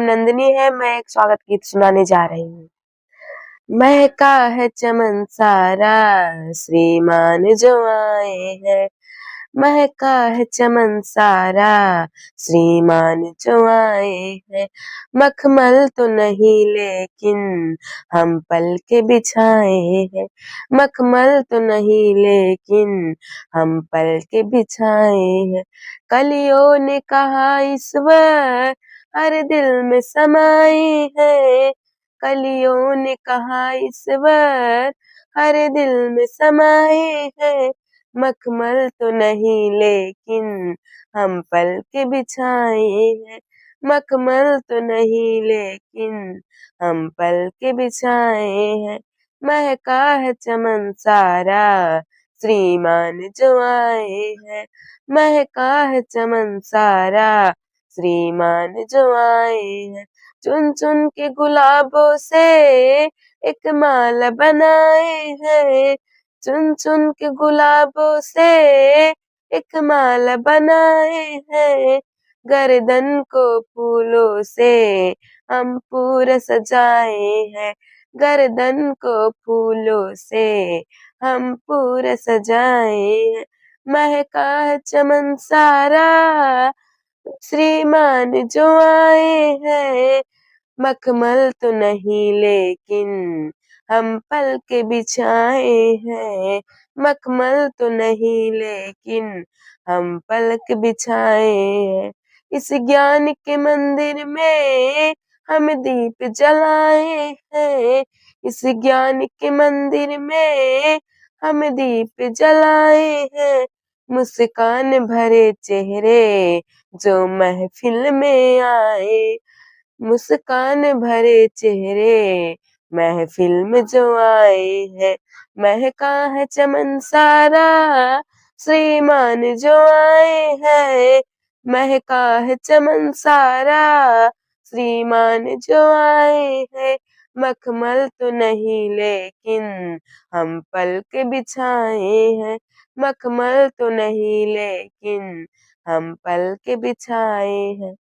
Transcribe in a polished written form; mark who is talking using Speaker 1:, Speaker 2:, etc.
Speaker 1: नंदिनी है, मैं एक स्वागत गीत सुनाने जा रही हूँ। महका है चमन सारा, श्रीमान जो आए हैं। महका है चमन सारा, श्रीमान जो आए हैं। मखमल तो नहीं लेकिन हम पलके बिछाए हैं। मखमल तो नहीं लेकिन हम पलके बिछाए हैं। कलियों ने कहा ईश्वर हर दिल में समाए हैं। कलियों ने कहा ईश्वर हर दिल में समाए हैं। मखमल तो नहीं लेकिन हम पलके बिछाए हैं। मखमल तो नहीं लेकिन हम पलके बिछाए हैं। महका है चमन सारा, श्रीमान जो आए हैं। महका है चमन सारा, श्रीमान जो आए हैं। चुन चुन के गुलाबों से एक माला बनाए हैं। चुन चुन के गुलाबों से एक माला बनाए हैं। गर्दन को फूलों से हम पूरा सजाए हैं। गर्दन को फूलों से हम पूरा सजाए हैं। महका है चमन सारा, श्रीमान जो आए हैं। मखमल तो नहीं लेकिन हम पलके बिछाए हैं। मखमल तो नहीं लेकिन हम पलक बिछाए हैं। इस ज्ञान के मंदिर में हम दीप जलाए हैं। इस ज्ञान के मंदिर में हम दीप जलाए हैं। मुस्कान भरे चेहरे जो महफिल में आए। मुस्कान भरे चेहरे महफिल में जो आए हैं। महका है चमन सारा, श्रीमान जो आए हैं। महका है चमन सारा, श्रीमान जो आए हैं। मखमल तो नहीं लेकिन हम पलके बिछाए हैं। मखमल तो नहीं लेकिन हम पलके बिछाए हैं।